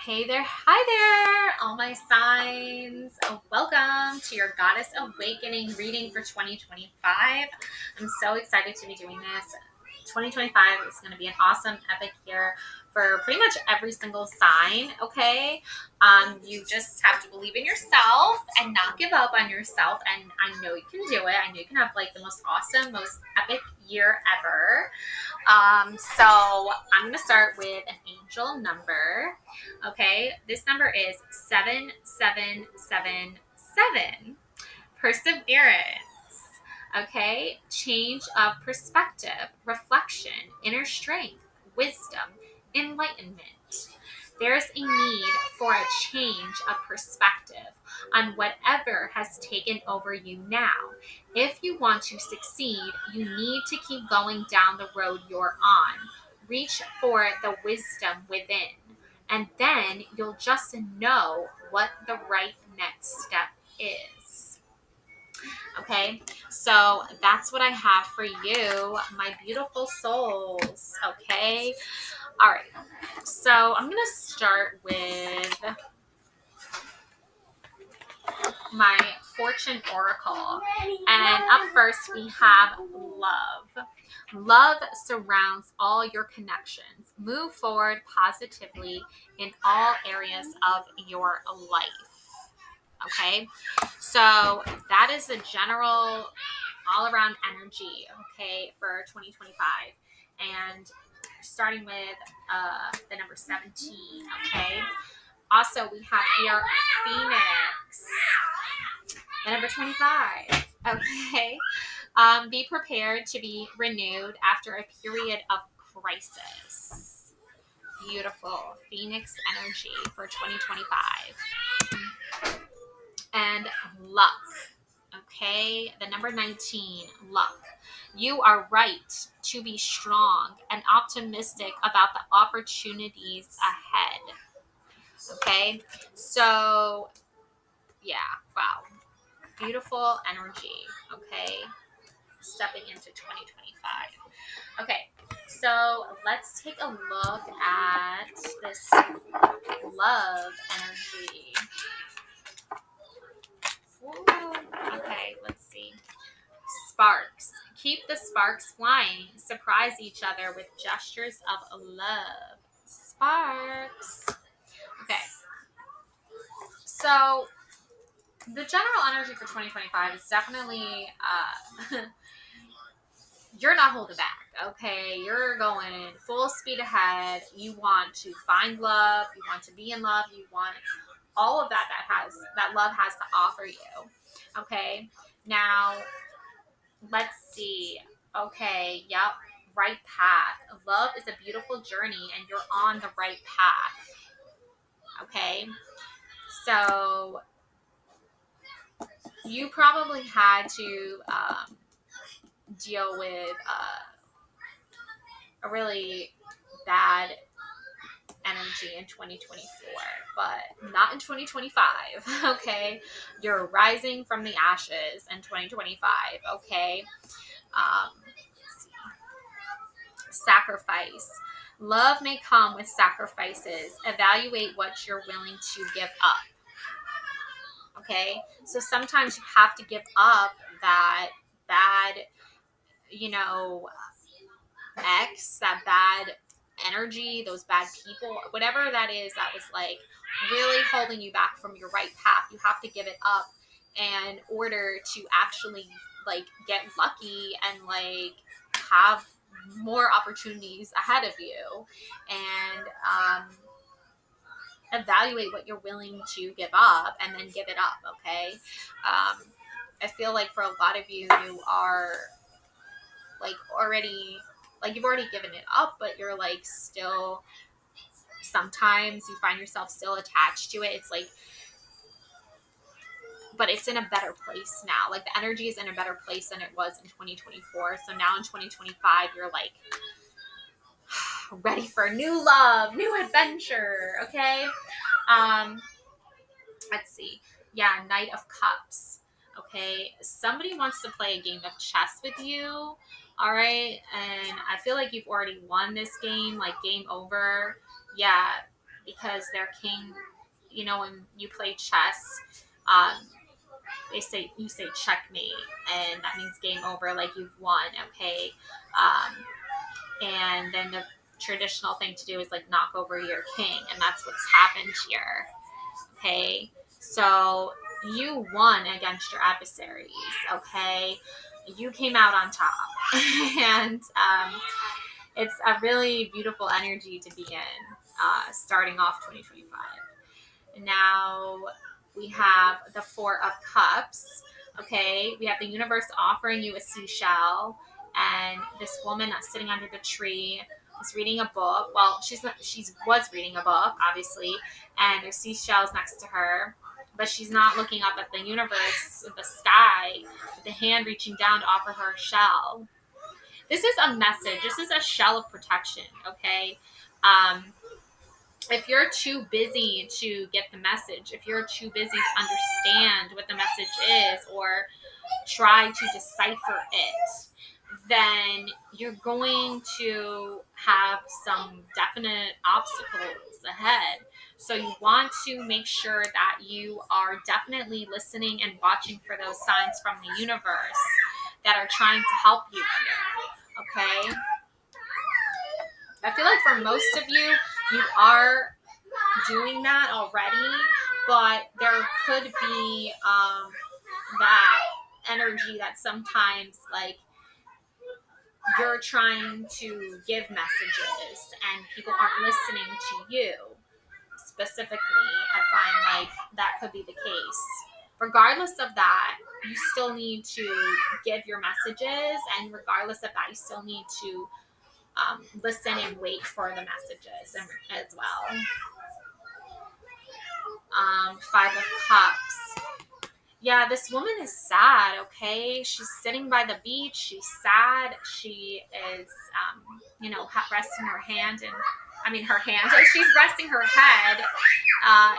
Hey there, hi there, all my signs. Welcome to your Goddess Awakening reading for 2025. I'm so excited to be doing this. 2025 is going to be an awesome, epic year for pretty much every single sign, okay? You just have to believe in yourself and not give up on yourself. And I know you can do it. I know you can have like the most awesome, most epic year ever. So I'm going to start with an angel number. Okay, this number is 7777. Perseverance. Okay, change of perspective, reflection, inner strength, wisdom, enlightenment. There's a need for a change of perspective on whatever has taken over you now. If you want to succeed, you need to keep going down the road you're on. Reach for the wisdom within, and then you'll just know what the right next step is. Okay, so that's what I have for you, my beautiful souls. Okay, all right, so I'm gonna start with my fortune oracle, and up first we have love. Love surrounds all your connections. Move forward positively in all areas of your life. Okay, so that is a general all around energy, okay, for 2025. And starting with the number 17, okay. Also, we have here Phoenix, the number 25, okay. Be prepared to be renewed after a period of crisis. Beautiful Phoenix energy for 2025. And luck. Okay, the number 19, luck. You are right to be strong and optimistic about the opportunities ahead. Okay, so yeah, wow, beautiful energy. Okay, stepping into 2025. Okay, so let's take a look at this love energy. Ooh, okay, let's see. Sparks. Keep the sparks flying. Surprise each other with gestures of love. Sparks. Okay. So the general energy for 2025 is definitely you're not holding back. Okay, you're going full speed ahead. You want to find love. You want to be in love. You want all of that love has to offer you. Okay. Now let's see. Okay, yep, right path. Love is a beautiful journey and you're on the right path. Okay, so you probably had to deal with a really bad energy in 2024, but not in 2025. Okay, you're rising from the ashes in 2025. Okay, let's see. Sacrifice. Love may come with sacrifices. Evaluate what you're willing to give up. Okay? So sometimes you have to give up that bad, you know, ex, that bad energy, those bad people, whatever that is that was like really holding you back from your right path. You have to give it up in order to actually like get lucky and like have more opportunities ahead of you, and evaluate what you're willing to give up and then give it up. Okay, I feel like for a lot of you, you are like already like you've already given it up, but you're like still, sometimes you find yourself still attached to it. It's like, but it's in a better place now. Like the energy is in a better place than it was in 2024. So now in 2025, you're like ready for new love, new adventure. Okay. Um, let's see. Yeah, Knight of Cups. Okay, somebody wants to play a game of chess with you. All right, and I feel like you've already won this game, like game over. Yeah, because their king, when you play chess, um, you say checkmate, and that means game over, like you've won, okay? Um, and then the traditional thing to do is like knock over your king, and that's what's happened here, okay? So you won against your adversaries, okay? You came out on top, and it's a really beautiful energy to be in, starting off 2025. Now we have the Four of Cups. Okay, we have the universe offering you a seashell, and this woman that's sitting under the tree is reading a book. Well, she was reading a book, obviously, and there's seashells next to her, but she's not looking up at the universe, the sky, with the hand reaching down to offer her a shell. This is a message. This is a shell of protection. Okay. If you're too busy to get the message, if you're too busy to understand what the message is or try to decipher it, then you're going to have some definite obstacles ahead. So you want to make sure that you are definitely listening and watching for those signs from the universe that are trying to help you here. Okay? I feel like for most of you, you are doing that already, but there could be that energy that sometimes like you're trying to give messages and people aren't listening to you specifically. I find like that could be the case. Regardless of that, you still need to give your messages, and regardless of that, you still need to listen and wait for the messages as well. Five of Cups. Yeah, this woman is sad, okay? She's sitting by the beach. She's sad. She is, resting her hand in, her hand. She's resting her head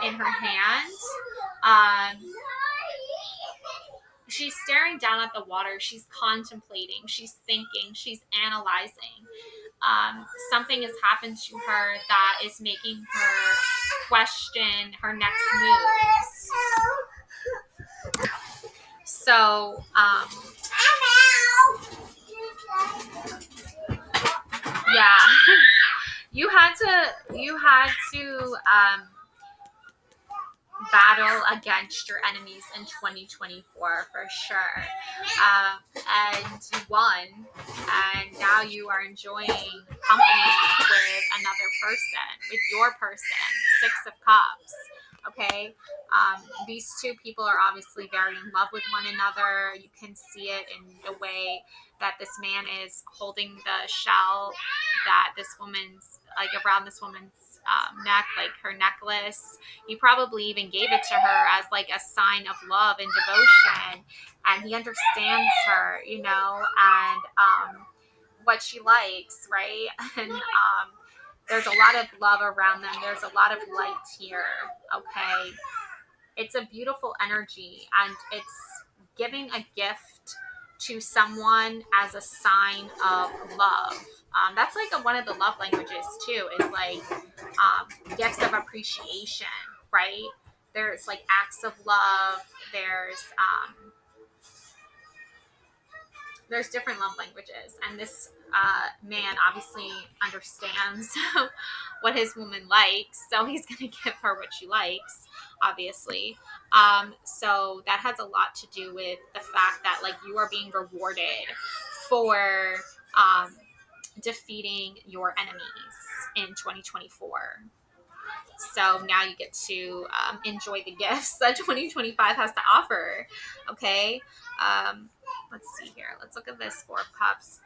in her hand. She's staring down at the water. She's contemplating. She's thinking. She's analyzing. Something has happened to her that is making her question her next moves. So, yeah, you had to battle against your enemies in 2024 for sure, and you won, and now you are enjoying company with another person, with your person. Six of Cups. Okay, these two people are obviously very in love with one another. You can see it in the way that this man is holding the shell that this woman's like around this woman's neck, like her necklace. He probably even gave it to her as like a sign of love and devotion, and he understands her, and what she likes, right? And there's a lot of love around them. There's a lot of light here. Okay, it's a beautiful energy, and it's giving a gift to someone as a sign of love. That's like one of the love languages too, is like gifts of appreciation, right? There's like acts of love. There's different love languages, and this man obviously understands what his woman likes, so he's going to give her what she likes, obviously. So that has a lot to do with the fact that like you are being rewarded for defeating your enemies in 2024. So now you get to enjoy the gifts that 2025 has to offer. Okay. Let's see here. Let's look at this Four of Cups.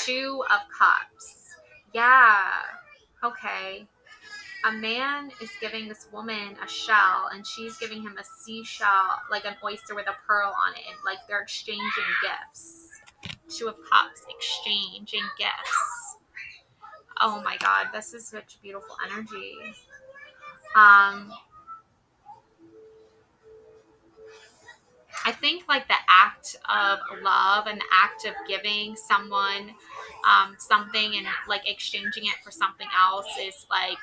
Two of Cups. Yeah. Okay. A man is giving this woman a shell, and she's giving him a seashell, like an oyster with a pearl on it. Like they're exchanging gifts. Two of Cups, exchanging gifts. Oh my God, this is such beautiful energy. I think like the act of love and the act of giving someone something and like exchanging it for something else is like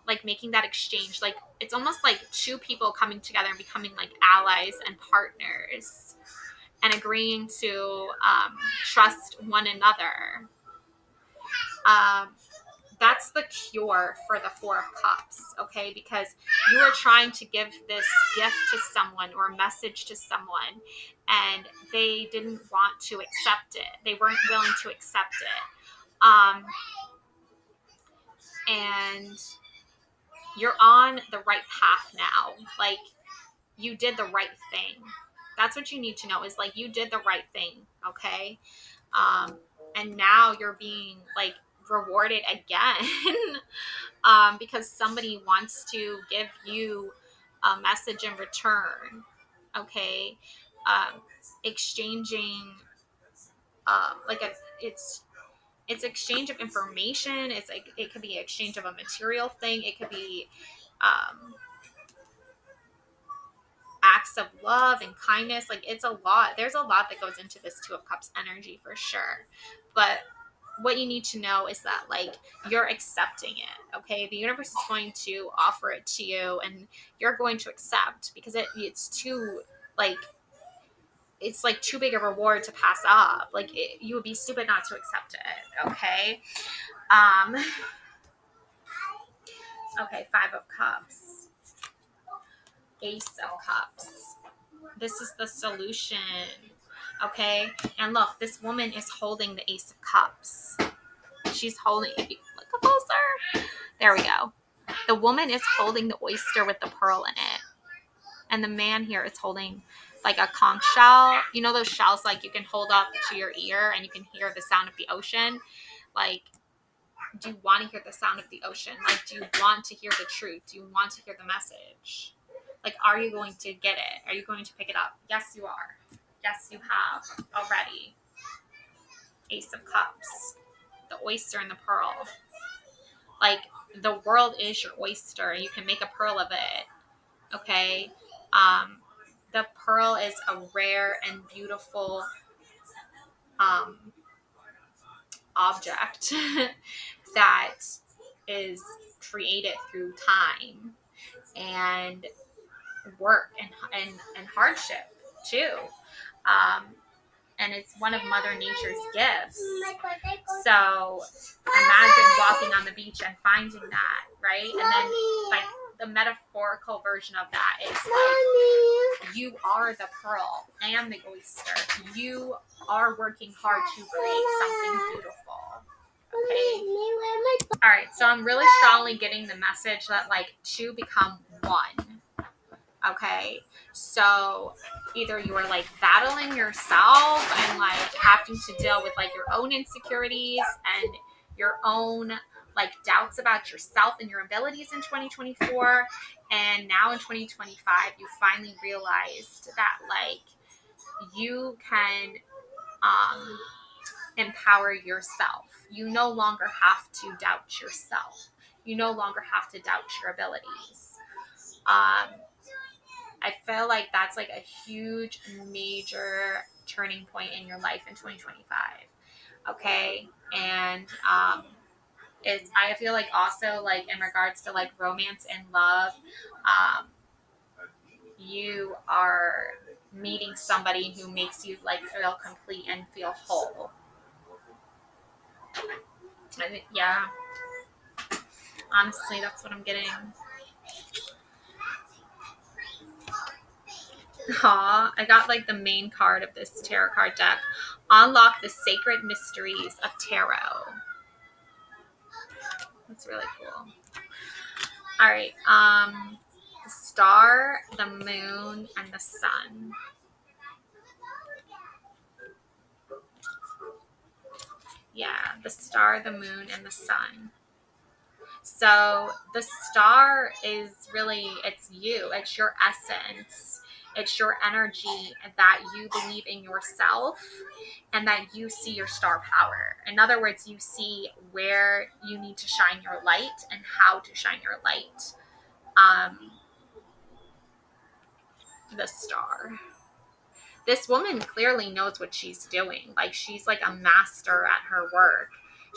like making that exchange. Like it's almost like two people coming together and becoming like allies and partners and agreeing to trust one another. Um, that's the cure for the Four of Cups, okay? Because you are trying to give this gift to someone or a message to someone, and they didn't want to accept it. They weren't willing to accept it. And you're on the right path now. Like, you did the right thing. That's what you need to know is like, you did the right thing, okay? And now you're being like rewarded again because somebody wants to give you a message in return, okay? Exchanging like it's exchange of information. It's like it could be exchange of a material thing. It could be um, acts of love and kindness. Like it's a lot. There's a lot that goes into this Two of Cups energy for sure. But what you need to know is that like you're accepting it, okay? The universe is going to offer it to you and you're going to accept because it's too like it's like too big a reward to pass up. Like you would be stupid not to accept it, okay? um okay, Five of Cups, Ace of Cups. This is the solution, okay? And look, this woman is holding the Ace of Cups. She's holding, if you look closer, there we go. The woman is holding the oyster with the pearl in it. And the man here is holding like a conch shell. You know those shells like you can hold up to your ear and you can hear the sound of the ocean? Like, do you want to hear the sound of the ocean? Like, do you want to hear the truth? Do you want to hear the message? Like, are you going to get it? Are you going to pick it up? Yes, you are. Yes, you have already. Ace of Cups. The oyster and the pearl. Like, the world is your oyster. You can make a pearl of it. Okay? The pearl is a rare and beautiful object that is created through time and work and hardship too. Um, and it's one of Mother Nature's gifts. So imagine walking on the beach and finding that, right? And then like the metaphorical version of that is like you are the pearl and the oyster. You are working hard to create something beautiful. Okay. All right. So I'm really strongly getting the message that like two become one. Okay. So either you are like battling yourself and like having to deal with like your own insecurities and your own like doubts about yourself and your abilities in 2024. And now in 2025, you finally realized that like you can empower yourself. You no longer have to doubt yourself. You no longer have to doubt your abilities. I feel like that's like a huge, major turning point in your life in 2025. Okay. And it's, I feel like also like in regards to like romance and love, um, you are meeting somebody who makes you like feel complete and feel whole. I think, yeah, honestly, that's what I'm getting. Aw, I got like the main card of this tarot card deck. Unlock the sacred mysteries of tarot. That's really cool. All right. The star, the moon, and the sun. Yeah, the star, the moon, and the sun. So the star is really, it's you. It's your essence. It's your energy that you believe in yourself and that you see your star power. In other words, you see where you need to shine your light and how to shine your light. The star. This woman clearly knows what she's doing. Like she's like a master at her work.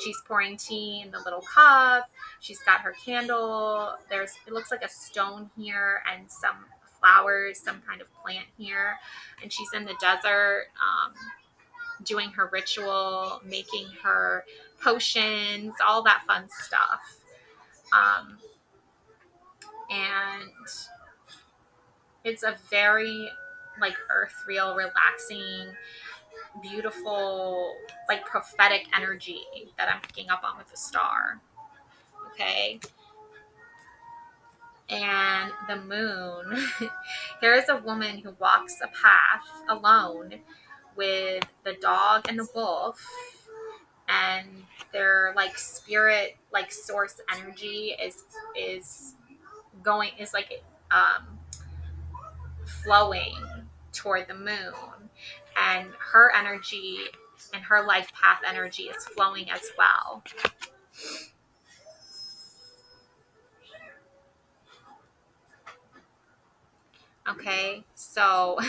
She's pouring tea in the little cup. She's got her candle. It looks like a stone here and some flowers, some kind of plant here. And she's in the desert, doing her ritual, making her potions, all that fun stuff. Um, and it's a very like earthreal, relaxing, beautiful, like prophetic energy that I'm picking up on with the star. Okay. And the moon. Here is a woman who walks a path alone with the dog and the wolf, and their like spirit, like source energy is going is like flowing toward the moon, and her energy and her life path energy is flowing as well. Okay, so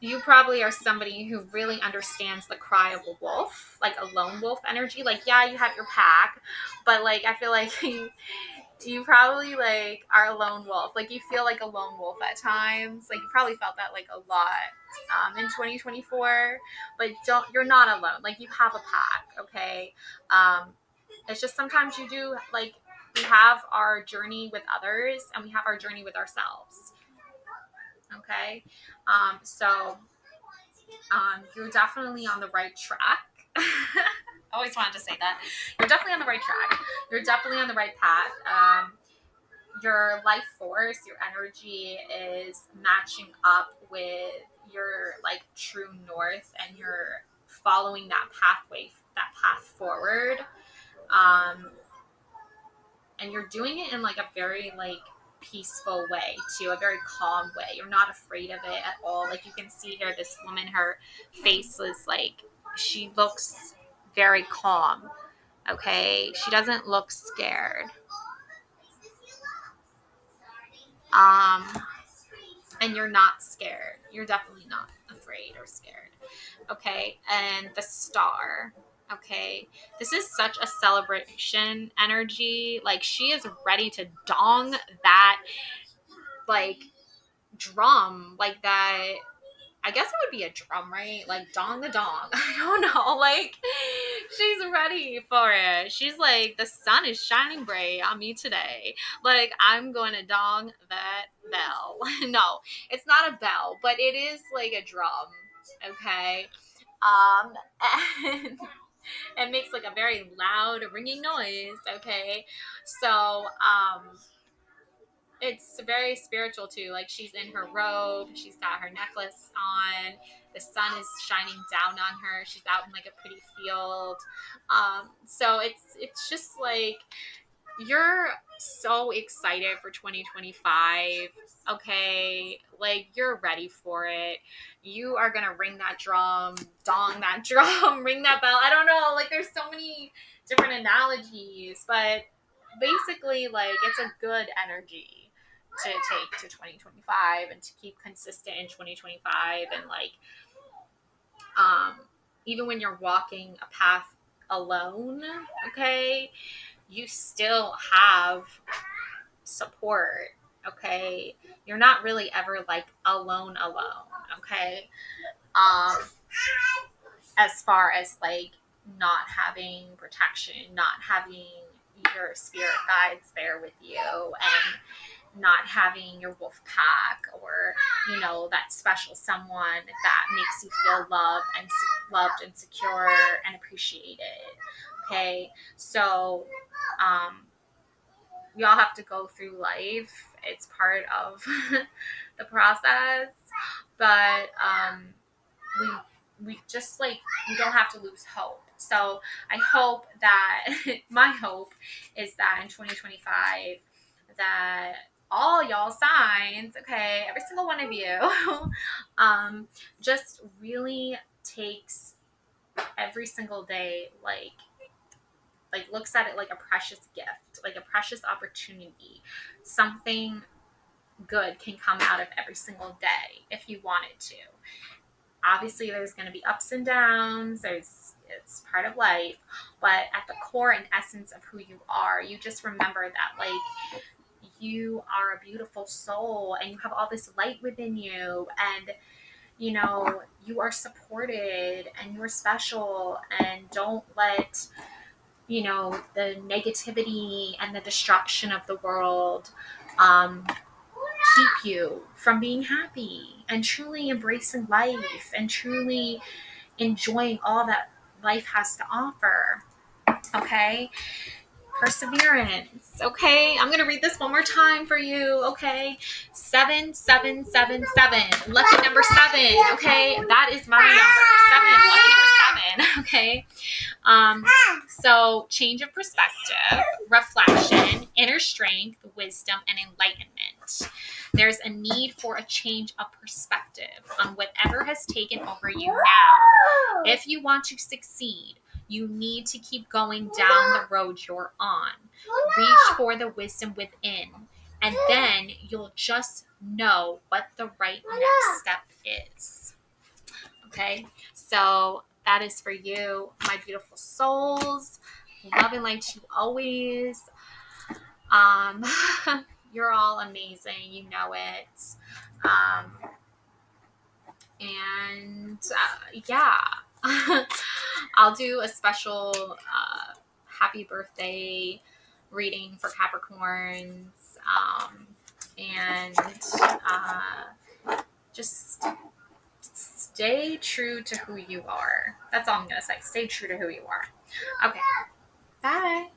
you probably are somebody who really understands the cry of a wolf, like a lone wolf energy. Like, yeah, you have your pack, but like I feel like you probably like are a lone wolf. Like you feel like a lone wolf at times. Like you probably felt that like a lot in 2024. But you're not alone. Like you have a pack. Okay, um, it's just sometimes you do like we have our journey with others and we have our journey with ourselves. Okay, so you're definitely on the right track. Always wanted to say that. You're definitely on the right track. You're definitely on the right path. Your life force, your energy is matching up with your like true north, and you're following that path forward. Um, and you're doing it in like a very like peaceful way too, a very calm way. You're not afraid of it at all. Like you can see here, this woman, her face is like, she looks very calm. Okay, she doesn't look scared. Um, and you're not scared. You're definitely not afraid or scared. Okay, and the star. Okay, this is such a celebration energy. Like she is ready to dong that like drum, like that. I guess it would be a drum, right? Like dong the dong. I don't know. Like she's ready for it. She's like, the sun is shining bright on me today. Like I'm going to dong that bell. No, it's not a bell, but it is like a drum. Okay. And it makes like a very loud ringing noise. Okay. So, it's very spiritual too. Like she's in her robe, she's got her necklace on, the sun is shining down on her, she's out in like a pretty field. So it's just like you're so excited for 2025. Okay, like you're ready for it. You are gonna ring that drum, dong that drum, ring that bell. I don't know, like there's so many different analogies, but basically like it's a good energy to take to 2025 and to keep consistent in 2025. And like um even when you're walking a path alone, okay, you still have support. Okay, you're not really ever like alone. Okay, um as far as like not having protection, not having your spirit guides there with you, and not having your wolf pack, or that special someone that makes you feel loved and secure and appreciated. Okay, so we all have to go through life. It's part of the process, but we we just like we don't have to lose hope. So I hope that my hope is that in 2025 that all y'all signs, okay, every single one of you, just really takes every single day like looks at it like a precious gift, like a precious opportunity. Something good can come out of every single day if you want it to. Obviously, there's going to be ups and downs. It's part of life, but at the core and essence of who you are, you just remember that like you are a beautiful soul and you have all this light within you, and you know you are supported and you're special, and don't let the negativity and the destruction of the world um, keep you from being happy and truly embracing life and truly enjoying all that life has to offer. Okay, perseverance. Okay, I'm gonna read this one more time for you. Okay, 7777, lucky number 7. Okay, that is my number 7, lucky number 7. Okay, so change of perspective, reflection, inner strength, wisdom, and enlightenment. There's a need for a change of perspective on whatever has taken over you now. If you want to succeed, you need to keep going down the road you're on. Reach for the wisdom within, and then you'll just know what the right next step is. Okay, so that is for you, my beautiful souls. Love and light to you always. Um, you're all amazing, you know it. Um, and yeah, I'll do a special happy birthday reading for Capricorns. And just stay true to who you are. That's all I'm going to say. Stay true to who you are. Okay. Bye.